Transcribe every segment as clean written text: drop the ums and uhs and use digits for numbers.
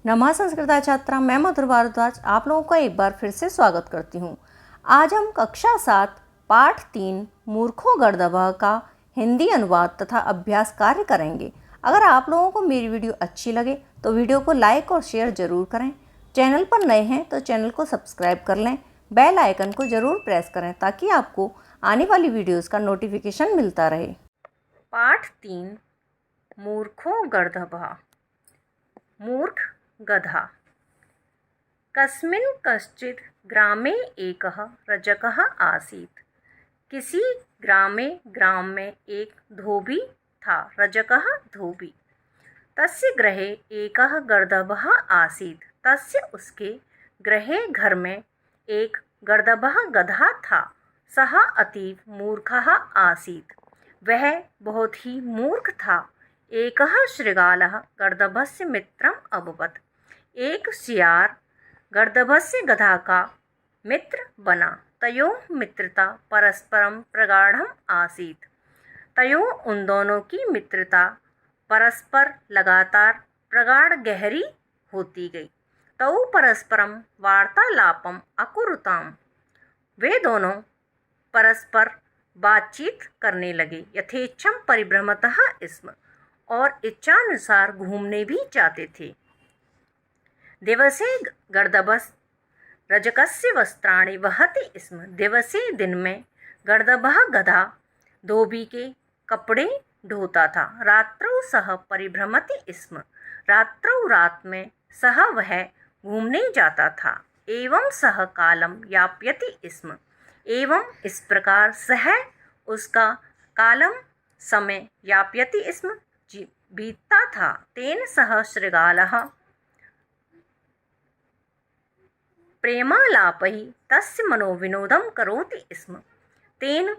नमा संस्कृता छात्रा मैं मधुर भारद्वाज आप लोगों का एक बार फिर से स्वागत करती हूँ। आज हम कक्षा 7 पाठ 3 मूर्खों गर्दभा का हिंदी अनुवाद तथा अभ्यास कार्य करेंगे। अगर आप लोगों को मेरी वीडियो अच्छी लगे तो वीडियो को लाइक और शेयर ज़रूर करें। चैनल पर नए हैं तो चैनल को सब्सक्राइब कर लें, बेल आइकन को ज़रूर प्रेस करें ताकि आपको आने वाली वीडियोज़ का नोटिफिकेशन मिलता रहे। पाठ 3 मूर्खों गर्दभा। मूर्ख गधा। कस्मिन् कश्चित् ग्रामे एकः रजकः आसीत्। किसी ग्राम में एक धोबी था। रजकः धोबी। तस्य गृहे एकः गर्दभः आसीत्। तस्य उसके गृहे घर में एक गर्दभः गधा था। सः अतीव मूर्खः आसीत्। वह बहुत ही मूर्ख था। एकः शृगालः गर्दभस्य मित्रम् अभवत्। एक सियार गर्दभस्य गधा का मित्र बना। तयोः मित्रता परस्परं प्रगाढ़म् आसीत्। तयोः उन दोनों की मित्रता परस्पर लगातार प्रगाढ़ गहरी होती गई। तौ परस्परं वार्तालापम् अकुरुताम्। वे दोनों परस्पर बातचीत करने लगे। यथेच्छं परिभ्रमतः स्म और इच्छानुसार घूमने भी जाते थे। दिवसे गर्दभस् रजकस्य वस्त्राणि वहति स्म। दिवसे दिन में गर्दभः गधा धोबी के कपड़े ढोता था। रात्रौ सः परिभ्रमति स्म। रात्रौ रात में सः वह घूमने जाता था। एवं सः कालं यापयति स्म। एवं इस प्रकार सह उसका कालम समय यापयति स्म बीतता था। तेन सह शृगालः प्रेमालापैः तस्य मनोविनोदं करोति स्म। तेन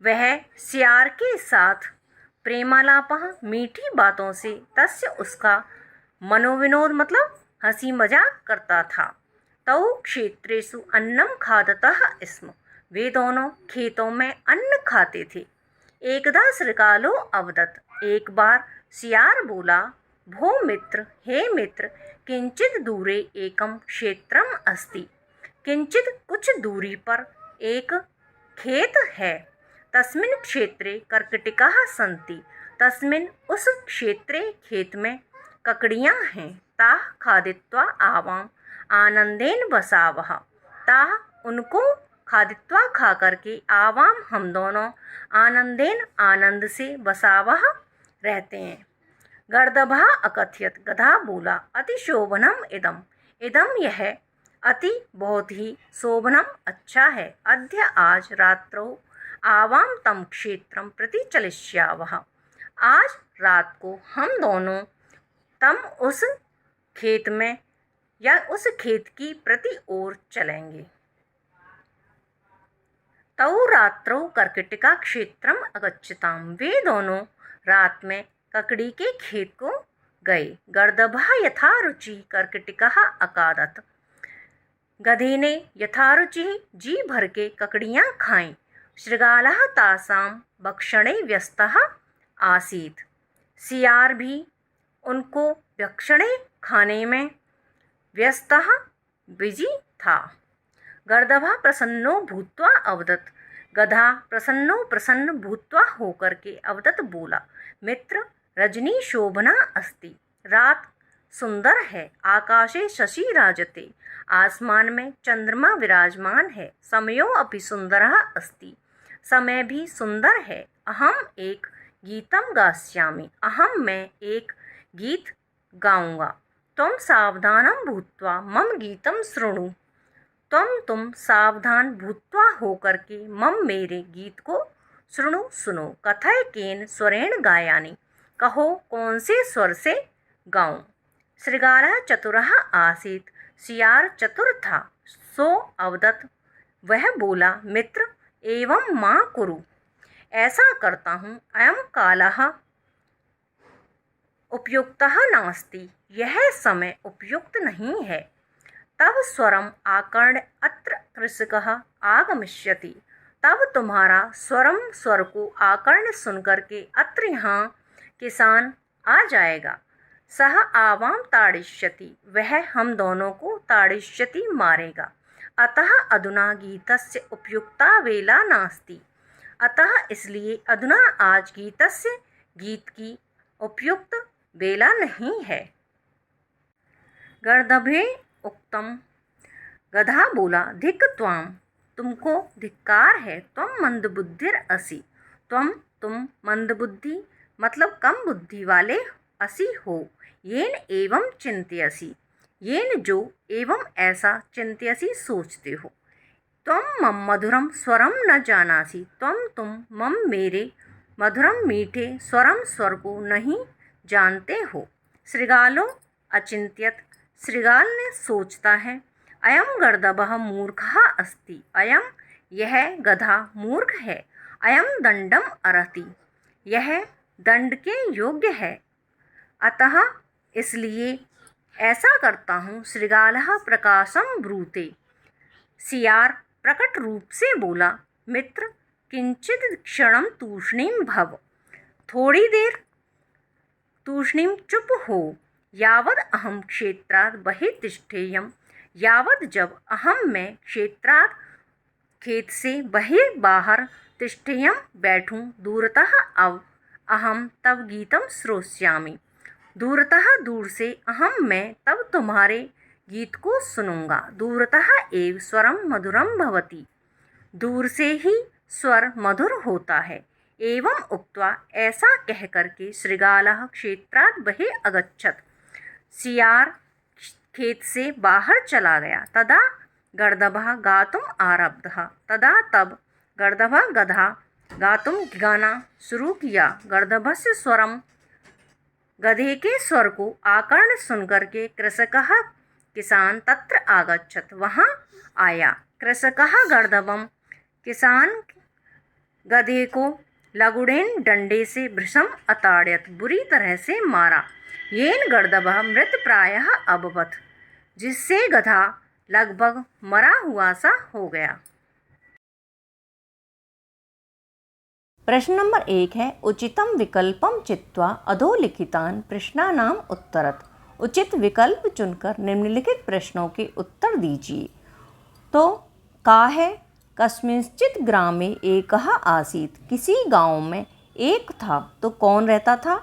वह सियार के साथ प्रेमालापः मीठी बातों से तस्य उसका मनोविनोद मतलब हंसी मजाक करता था। तौ क्षेत्रेषु अन्नं खादतः स्म। वे दोनों खेतों में अन्न खाते थे। एकदा शृगालो अवदत्। एक बार सियार बोला, भो मित्र, हे मित्र, किंचित दूरे एकं क्षेत्रम् अस्ति। किंचित कुछ दूरी पर एक खेत है। तस्मिन् क्षेत्रे कर्कटिकाः सन्ति। तस्मिन् उस क्षेत्रे खेत में ककड़ियाँ हैं। ताः खादित्वा आवाम आनंदेन बसावः। ताः उनको खादित्वा खा करके आवाम हम दोनों आनंदेन आनंद से बसावः रहते हैं। गर्दभः अकथयत्। गधा बोला, अति शोभनम इदम। इदम यह अति बहुत ही शोभनम अच्छा है। अद्य आज रात्रौ आवाम तम क्षेत्रम प्रति चलिष्यावः। आज रात को हम दोनों तम उस खेत में या उस खेत की प्रति ओर चलेंगे। तौ रात्रौ कर्कटिका क्षेत्रम अगच्छताम्। वे दोनों रात में ककड़ी के खेत को गए। गर्दभः यथारुचि कर्कटिकः अखादत्। गधे ने यथारुचि जी भर के ककड़ियाँ खाईं। शृगालः तासां भक्षणे व्यस्तः आसीत्। सियार भी उनको भक्षणे खाने में व्यस्तः बिजी था। गर्दभः प्रसन्नो भूत्वा अवदत्। गधा प्रसन्न भूत्वा होकर के अवदत् बोला, मित्र, रजनी शोभना अस्ति। रात सुंदर है। आकाशे शशि राजते। आसमान में चंद्रमा विराजमान है। समयो अपि सुंदरः अस्ति। समय भी सुंदर है। अहम एक गीतम गास्यामि। मैं एक गीत गाऊंगा। त्वं सावधानं भूत्वा मम गीतं शृणु। तुम सावधान भूत्वा होकर के मम मेरे गीत को सुनो। कथय केन स्वरेण गायानि। कहो कौन से स्वर से गाऊं। शृगालः चतुरः आसीत्। सियार चतुर था। सो अवदत्। वह बोला, मित्र, एवं मा कुरु। ऐसा करता हूँ। अयं कालः उपयुक्तः नास्ति। यह समय उपयुक्त नहीं है। तब स्वरम आकर्ण्य अत्र कृषकः आगमिष्यति। तब तुम्हारा स्वर को आकर्ण सुनकर के अत्र यहाँ किसान आ जाएगा। सह आवाम ताड़िष्यति, वह हम दोनों को ताड़िष्यति मारेगा। अतः अधुना गीतस्य उपयुक्ता वेला नास्ति, अतः इसलिए अधुना आज गीतस्य गीत की उपयुक्त वेला नहीं है। गर्दभे उक्तम, गधा बोला, धिक् त्वाम, तुमको धिक्कार है, त्वम मंदबुद्धिर असि, तुम मंदबुद्धि मतलब कम बुद्धि वाले असि हो। येन एवं चिंत्यसि, येन जो एवं ऐसा चिंत्यसि सोचते हो। त्वम मम मधुरम स्वरम न जानासि, तुम मम मेरे मधुरम मीठे स्वरम स्वर को नहीं जानते हो। श्रृगालो अचिंत्यत, श्रृगाल ने सोचता है। अयम गर्दभः मूर्खः अस्ति, अयम यह गधा मूर्ख है। अयम दंडम अर्हति, यह दंड के योग्य है। अतः इसलिए ऐसा करता हूँ। श्रृगालः प्रकाशम ब्रूते, सियार प्रकट रूप से बोला। मित्र किंचित क्षणम तूष्णीम भव, थोड़ी देर तूष्णीम चुप हो। यावद अहम क्षेत्रात् बहिः तिष्ठेयम्, यावद जब अहम मैं क्षेत्रात् खेत से बाहर तिष्ठेयम् बैठूं। दूरतः अहम तव गीतम श्रोष्यामि, दूरतः दूर से अहम मैं तब तुम्हारे गीत को सुनूंगा। दूरतः एव स्वरम मधुरम भवति, दूर से ही स्वर मधुर होता है। एवं उक्त्वा ऐसा कह करके श्रृगालः क्षेत्रात् बहिः अगच्छत्, सियार खेत से बाहर चला गया। तदा गर्दभः गातुम आरब्धः, तदा तब गर्दभः गधा गातुम गाना शुरू किया। गर्दभस्य स्वरम, गधे के स्वर को आकर्ण सुनकर के कृषकः किसान तत्र आगच्छत, वहाँ आया। कृषकः गर्दभम, किसान गधे को लगुड़ेन डंडे से भृशम अताड़यत, बुरी तरह से मारा। येन गर्दभः मृत प्रायः अभवत, जिससे गधा लगभग मरा हुआ सा हो गया। प्रश्न नंबर 1 है, उचितम विकल्पम चित्वा अधोलिखितान प्रश्नानाम उत्तरत। उचित विकल्प चुनकर निम्नलिखित प्रश्नों के उत्तर दीजिए। तो का है, कस्मिंश्चित ग्रामे एकः आसीत्, किसी गांव में एक था। तो कौन रहता था?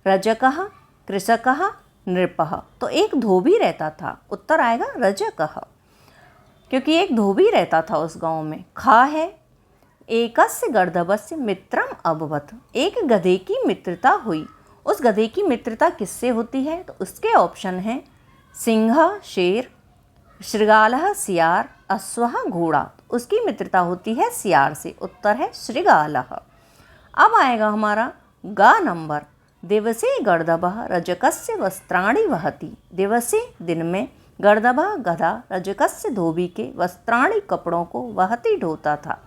रजकः, कृषकः, नृपः। तो एक धोबी रहता था। उत्तर आएगा रजकः, क्योंकि एक धोबी रहता था उस गांव में। खा है, एकस्य गर्दभस्य मित्रम अभवत, एक गधे की मित्रता हुई। उस गधे की मित्रता किससे होती है? तो उसके ऑप्शन हैं सिंह शेर, श्रृगालः सियार, अश्वः घोड़ा। उसकी मित्रता होती है सियार से। उत्तर है श्रृगालः। अब आएगा हमारा गा नंबर। दिवसे गर्दभः रजकस्य वस्त्राणि वहति, दिवसे दिन में गर्दभः गधा रजकस्य धोबी के वस्त्राणि कपड़ों को वहति ढोता था।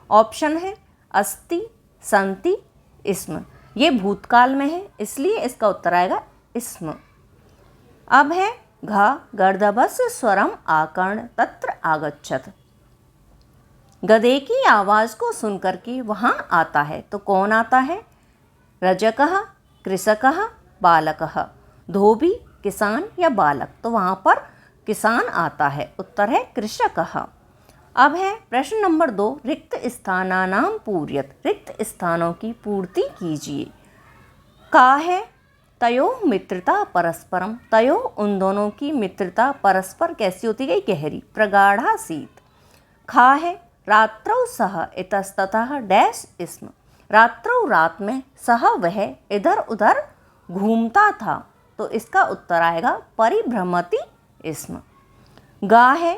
ऑप्शन है अस्ति, संति, स्म। ये भूतकाल में है, इसलिए इसका उत्तर आएगा स्म। अब है घा, गर्दभस्य स्वरम आकर्ण तत्र आगच्छत, गधे की आवाज़ को सुनकर के वहाँ आता है। तो कौन आता है? रजकः, कृषकः, बालकः। धोबी, किसान या बालक? तो वहाँ पर किसान आता है। उत्तर है कृषकः। अब है प्रश्न नंबर 2, रिक्त स्थानानाम पूर्यत, रिक्त स्थानों की पूर्ति कीजिए। का है, तयोः मित्रता परस्परम, तयोः उन दोनों की मित्रता परस्पर कैसी होती गई? गहरी, प्रगाढ़ासीत। खा है, रात्रौ सह इतस्ततः डैश स्म, रात्रौ रात में, सह वह इधर उधर घूमता था। तो इसका उत्तर आएगा परिभ्रमति स्म। गा है,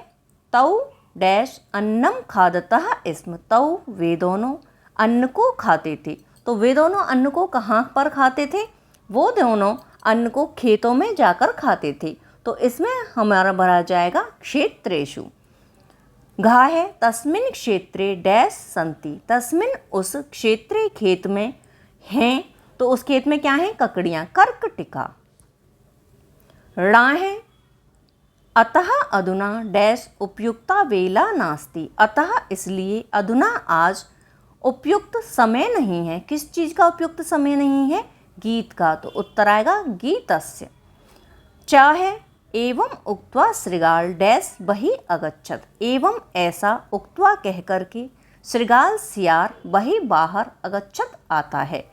तौ डैश अन्नम खादतः स्म, तौ वे दोनों अन्न को खाते थे। तो वे दोनों अन्न को कहाँ पर खाते थे? वो दोनों अन्न को खेतों में जाकर खाते थे। तो इसमें हमारा भरा जाएगा क्षेत्रेषु। घा है, तस्मिन् क्षेत्रे डैश संति, तस्मिन् उस क्षेत्रे खेत में हैं। तो उस खेत में क्या है? ककड़ियाँ, कर्कटिका। णा है, अतः अधुना डैश उपयुक्ता वेला नास्ति, अतः इसलिए अधुना आज उपयुक्त समय नहीं है। किस चीज़ का उपयुक्त समय नहीं है? गीत का, तो उत्तर आएगा गीतस्य। चा है एवं उक्त्वा श्रृगाल डैश बहि अगच्छत। एवं ऐसा उक्त्वा कह करके श्रृगाल सियार बहि बाहर अगच्छत आता है।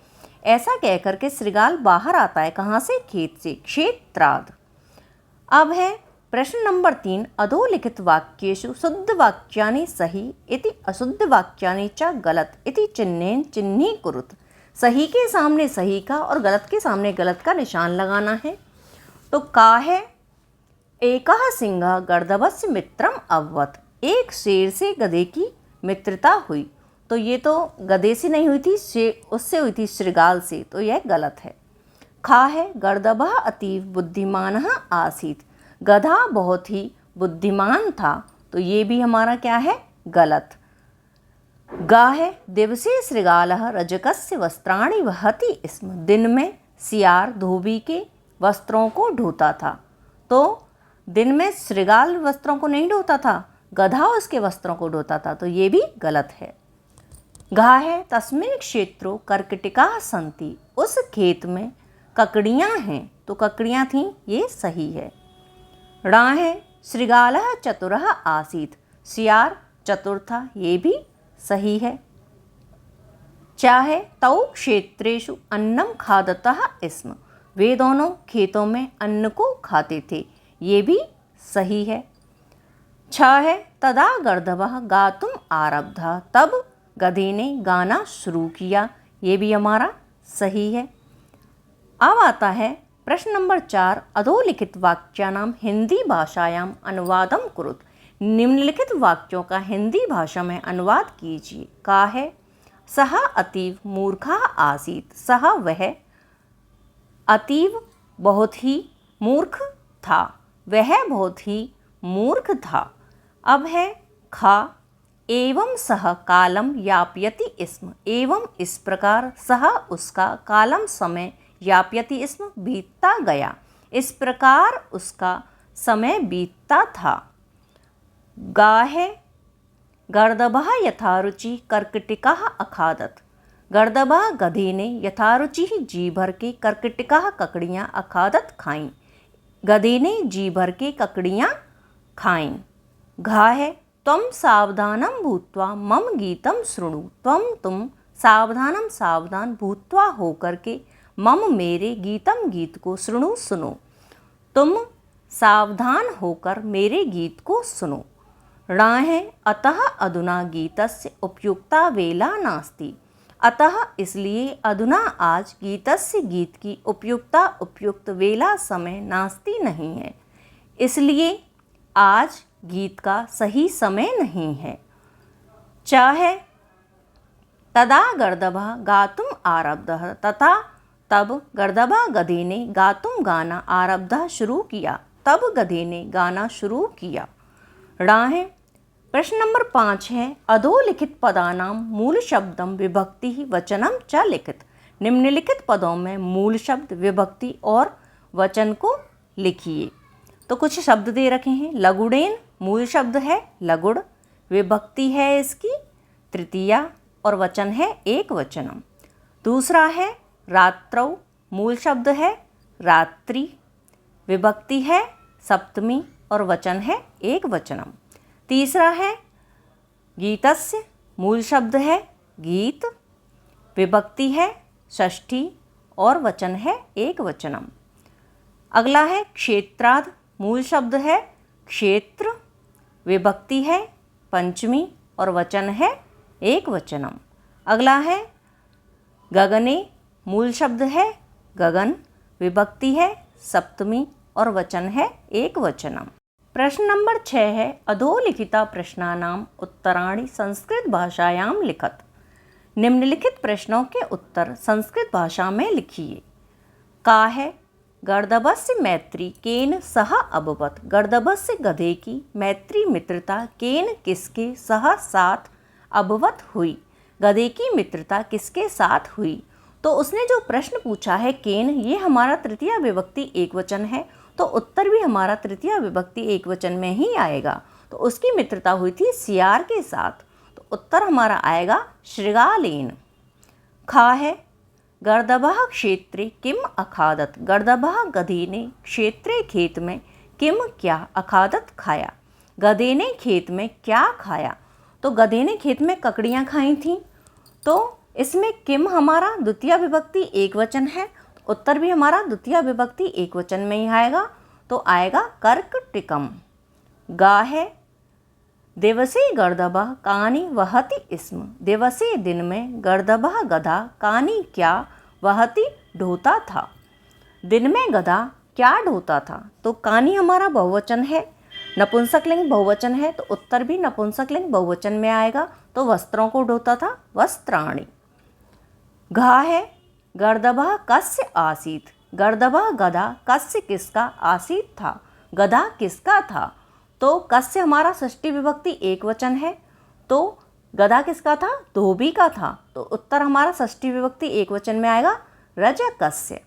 ऐसा कह करके श्रृगाल बाहर आता है, कहाँ से? खेत से, क्षेत्राद। अब है प्रश्न नंबर 3, अधोलिखित वाक्येषु शुद्ध वाक्यानि सही इति अशुद्ध वाक्यानि च गलत इति चिह्नेन चिह्नीकुरुत। सही के सामने सही का और गलत के सामने गलत का निशान लगाना है। तो का है एकः सिंहः गर्दभस्य मित्रम अभवत्। एक शेर से गधे की मित्रता हुई। तो ये तो गधे से नहीं हुई थी, उससे हुई थी, श्रृगाल से, तो यह गलत है। खा है गर्दभः अतीव बुद्धिमानः आसीत्। गधा बहुत ही बुद्धिमान था, तो ये भी हमारा क्या है? गलत। गा है दिवसे श्रृगालः रजकस्य वस्त्राणि वहति स्म। दिन में सियार धोबी के वस्त्रों को ढोता था। तो दिन में श्रृगाल वस्त्रों को नहीं ढोता था, गधा उसके वस्त्रों को ढोता था, तो ये भी गलत है। घा है तस्मिन् क्षेत्रो कर्कटिकाः सन्ति। उस खेत में ककड़ियाँ हैं, तो ककड़ियाँ थीं, ये सही है। ड़ा है श्रृगालः चतुरः आसीत्। सियार चतुर था, ये भी सही है। चा है तौ क्षेत्रेषु अन्नम खादतः स्म। वे दोनों खेतों में अन्न को खाते थे, ये भी सही है। छ है तदा गर्दभः गातुम आरब्धः। तब गधे ने गाना शुरू किया, ये भी हमारा सही है। अब आता है प्रश्न नंबर 4, अधोलिखित वाक्यानां हिंदी भाषायाम अनुवादम कुरुत। निम्नलिखित वाक्यों का हिंदी भाषा में अनुवाद कीजिए। का है सः अतीव मूर्खः आसीत्। सः वह अतीव बहुत ही मूर्ख था, वह बहुत ही मूर्ख था। अब है खा एवं सह कालम यापयति स्म। एवं इस प्रकार सह उसका कालम समय यापयति स्म बीतता गया, इस प्रकार उसका समय बीतता था। गा है गर्दभः यथारुचि कर्कटिकाः अखादत्। गर्दभः गधे ने यथारुचि जी भर के कर्कटिकाः ककड़ियाँ अखादत खाईं। गधे ने जी भर के ककड़ियाँ खाईं। घा है त्वं सावधानं भूत्वा मम गीतं शृणु। तुम सावधानं सावधान भूत्वा होकर के मम मेरे गीतम गीत को शृणु सुनो। तुम सावधान होकर मेरे गीत को सुनो। णा है अतः अधुना गीतस्य उपयुक्ता वेला नास्ति। अतः इसलिए अधुना आज गीतस्य गीत की उपयुक्ता उपयुक्त वेला समय नास्ति नहीं है। इसलिए आज गीत का सही समय नहीं है। च है तदा गर्दभः गातुम आरब्धः। तथा तब गर्दभः गधे ने गातुम गाना आरब्धः शुरू किया। तब गधे ने गाना शुरू किया। ड़ा है प्रश्न नंबर 5 है अधोलिखित पदानां मूल शब्दम विभक्ति वचनम च लिखित। निम्नलिखित पदों में मूल शब्द विभक्ति और वचन को लिखिए। तो कुछ शब्द दे रखे हैं। लगुड़ेन मूल शब्द है लगुड़, विभक्ति है इसकी तृतीया और वचन है एक वचनम। दूसरा है रात्रौ, मूल शब्द है रात्रि, विभक्ति है सप्तमी और वचन है एक वचनम। तीसरा है गीतस्य, मूल शब्द है गीत, विभक्ति है षष्ठी और वचन है एक वचनम। अगला है क्षेत्राद, मूल शब्द है क्षेत्र, विभक्ति है पंचमी और वचन है एक वचनम। अगला है गगने, मूल शब्द है गगन, विभक्ति है सप्तमी और वचन है एक वचनम। प्रश्न नंबर 6 है अधोलिखिता प्रश्नानाम उत्तराणि संस्कृत भाषायां लिखत। निम्नलिखित प्रश्नों के उत्तर संस्कृत भाषा में लिखिए। का है गर्दभस्य मैत्री केन सह अभवत। गर्दभस्य गधे की मैत्री मित्रता केन किसके सह साथ अभवत हुई। गधे की मित्रता किसके साथ हुई। तो उसने जो प्रश्न पूछा है केन, ये हमारा तृतीया विभक्ति एक वचन है, तो उत्तर भी हमारा तृतीया विभक्ति एक वचन में ही आएगा। तो उसकी मित्रता हुई थी सियार के साथ, तो उत्तर हमारा आएगा श्रृगालेन। खा है गर्दभः क्षेत्रे किम अखादत। गर्दभः गधे ने क्षेत्रे खेत में किम क्या अखादत खाया। गधे ने खेत में क्या खाया। तो गधे ने खेत में ककड़ियाँ खाई थीं। तो इसमें किम हमारा द्वितीय विभक्ति एक वचन है, उत्तर भी हमारा द्वितीय विभक्ति एक वचन में ही आएगा, तो आएगा कर्कटिकम। गा है दिवसे गर्दभः कानि वहति स्म। दिवसे दिन में गर्दभः गधा कानि क्या वहति ढोता था। दिन में गधा क्या ढोता था। तो कानि हमारा बहुवचन है, नपुंसकलिंग बहुवचन है, तो उत्तर भी नपुंसकलिंग बहुवचन में आएगा, तो वस्त्रों को ढोता था, वस्त्राणि। घा है गर्दभः कस्य आसीत्। गर्दभः गधा कस्य किसका आसीत् था। गधा किसका था। तो कस्य हमारा षष्ठी विभक्ति एक वचन है, तो गधा किसका था, धोबी का था, तो उत्तर हमारा षष्ठी विभक्ति एक वचन में आएगा, रजकस्य।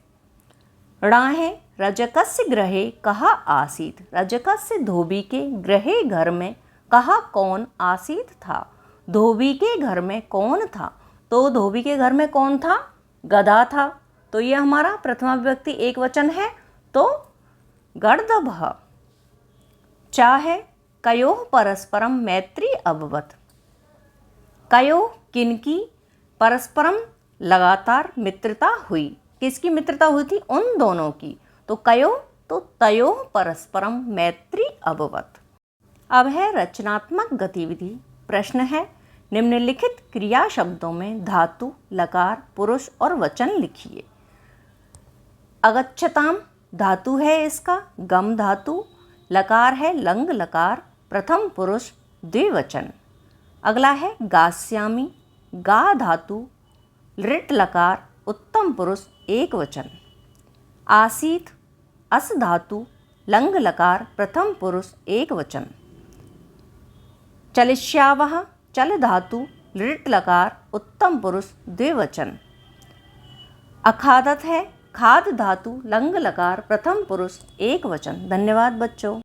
णा है रजकस्य गृहे कहा आसीत्। रजकस्य धोबी के गृहे घर में कहा कौन आसीत् था। धोबी के घर में कौन था। तो धोबी के घर में कौन था, गधा था, तो ये हमारा प्रथमा विभक्ति एक वचन है, तो गर्दभः। चा है कयोः परस्परम मैत्री अभवत। कयोः किनकी परस्परम लगातार मित्रता हुई। किसकी मित्रता हुई थी, उन दोनों की। तो कयोः तो तयोः परस्परम मैत्री अभवत। अब है रचनात्मक गतिविधि। प्रश्न है निम्नलिखित क्रिया शब्दों में धातु, लकार, पुरुष और वचन लिखिए। अगच्छताम धातु है इसका, गम धातु, लकार है लंग लकार, प्रथम पुरुष द्विवचन। अगला है गास्यामी, गा धातु, लृट लकार, उत्तम पुरुष एक वचन। आसीत अस धातु, लंग लकार, प्रथम पुरुष एक वचन। चलिष्यावः चल धातु, लृट लकार, उत्तम पुरुष द्विवचन। अखादत है खाद धातु, लंग लकार, प्रथम पुरुष एक वचन। धन्यवाद बच्चों।